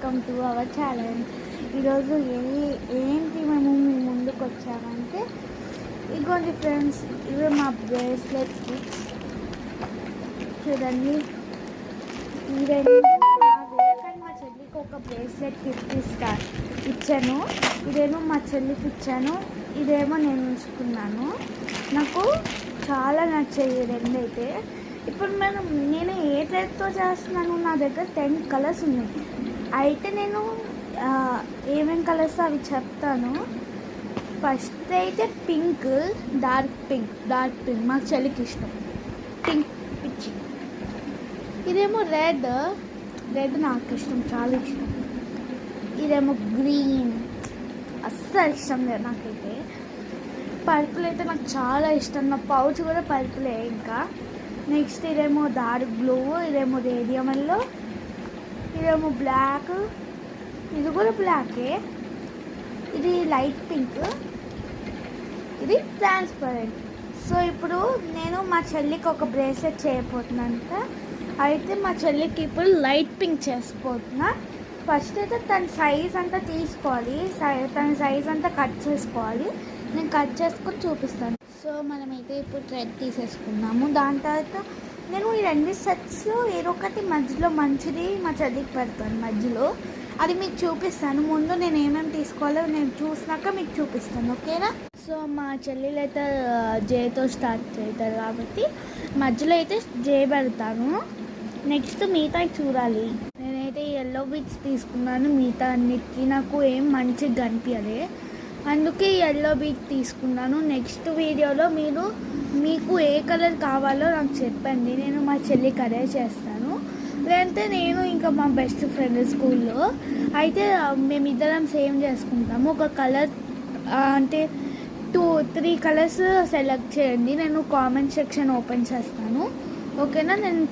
Welcome to our channel. ఈరోజు ఏంటి మేము మీ ముందుకు వచ్చామంటే, ఇదిగోండి ఫ్రెండ్స్, ఇవి మా బ్రేస్లెట్ కిట్స్ చూడండి. ఈ రెండు నావే, కానీ మా చెల్లికి ఒక బ్రేస్లెట్ గిఫ్ట్ ఇచ్చాను. ఇదేమో మా చెల్లికి ఇచ్చాను, ఇదేమో నేను ఉంచుకున్నాను. నాకు చాలా నచ్చాయి ఈ రెండైతే. ఇప్పుడు నేను ఏ టైప్తో చేస్తున్నాను, నా దగ్గర 10 కలర్స్ ఉన్నాయి. అయితే నేను ఏమేమి కలర్స్ అవి చెప్తాను. ఫస్ట్ అయితే పింక్, డార్క్ పింక్ మా చెల్లికి ఇష్టం, పింక్ పిచ్చి. ఇదేమో రెడ్ నాకు ఇష్టం, చాలా ఇష్టం. ఇదేమో గ్రీన్, అస్సలు ఇష్టం లేదు నాకైతే. పర్పుల్ అయితే నాకు చాలా ఇష్టం, నా పౌచ్ కూడా పర్పులే. ఇంకా నెక్స్ట్ ఇదేమో డార్క్ బ్లూ, ఇదేమో రేడియం ఎల్లో, ఇదేమో బ్లాక్, ఇది కూడా బ్లాకే. ఇది లైట్ పింక్, ఇది ట్రాన్స్పరెంట్. సో ఇప్పుడు నేను మా చెల్లికి ఒక బ్రేస్లెట్ చేయబోతున్నానంట. అయితే మా చెల్లికి ఇప్పుడు లైట్ పింక్ చేసిపోతున్నా. ఫస్ట్ అయితే తన సైజ్ అంతా తీసుకోవాలి, తన సైజ్ అంతా కట్ చేసుకోవాలి. నేను కట్ చేసుకొని చూపిస్తాను. సో మనమైతే ఇప్పుడు థ్రెడ్ తీసేసుకున్నాము. దాని తర్వాత నేను ఈ 2 సెట్స్లో ఏదో ఒకటి మధ్యలో మంచిది మా చెల్లికి పెడతాను మధ్యలో, అది మీకు చూపిస్తాను. ముందు నేను ఏమేమి తీసుకోవాలో నేను చూసినాక మీకు చూపిస్తాను, ఓకేనా? సో మా చెల్లెలు అయితే జేతో స్టార్ట్ చేస్తారు కాబట్టి మధ్యలో అయితే జే పెడతాను. నెక్స్ట్ మిగతా చూడాలి. నేనైతే ఎల్లో బీట్స్ తీసుకున్నాను, మిగతా అన్నిటికీ నాకు ఏం మంచిగా కనిపించలే, అందుకే ఎల్లో బీట్ తీసుకున్నాను. నెక్స్ట్ వీడియోలో మీకు ఏ కలర్ కావాలో నాకు చెప్పండి, నేను మా చెల్లికి అదే చేస్తాను. లేదంటే నేను ఇంకా మా బెస్ట్ ఫ్రెండ్ స్కూల్లో అయితే మేమిద్దరం సేమ్ చేసుకుంటాము. ఒక కలర్ అంటే 2-3 కలర్స్ సెలెక్ట్ చేయండి, నేను కామెంట్ సెక్షన్ ఓపెన్ చేస్తాను, ఓకేనా? నేను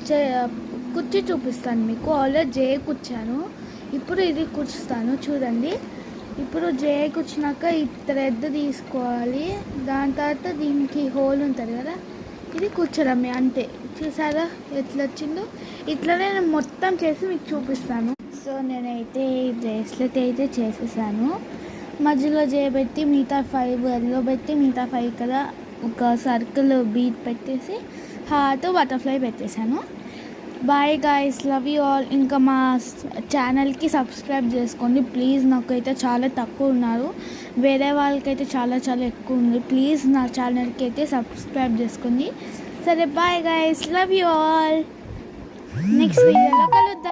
కుర్చీ చూపిస్తాను మీకు. ఆల్రెడీ జే కూర్చాను, ఇప్పుడు ఇది కూర్చుతాను చూడండి. ఇప్పుడు జే కూర్చున్నాక ఈ థ్రెడ్ తీసుకోవాలి. దాని తర్వాత దీనికి హోల్ ఉంటుంది కదా, ఇది కూర్చోడమే, అంతే. చూసారా ఎట్లా వచ్చిందో? ఇట్లనే నేను మొత్తం చేసి మీకు చూపిస్తాను. సో నేనైతే ఈ బ్రేస్లెట్ అయితే చేసేసాను. మధ్యలో జే పెట్టి మిగతా 5 ఎల్లో పెట్టి మిగతా 5 కదా ఒక సర్కిల్ బీట్ పెట్టేసి హార్ట్ బటర్ఫ్లై పెట్టేశాను. Bye guys, love you all. ఇంకా మా ఛానల్కి సబ్స్క్రైబ్ చేసుకోండి ప్లీజ్. నాకైతే చాలా తక్కువ ఉన్నారు, వేరే వాళ్ళకైతే చాలా ఎక్కువ ఉంది. ప్లీజ్ నా ఛానల్కి అయితే సబ్స్క్రైబ్ చేసుకోండి. సరే bye guys, love you all. Next వీడియోలో కలుద్దాం.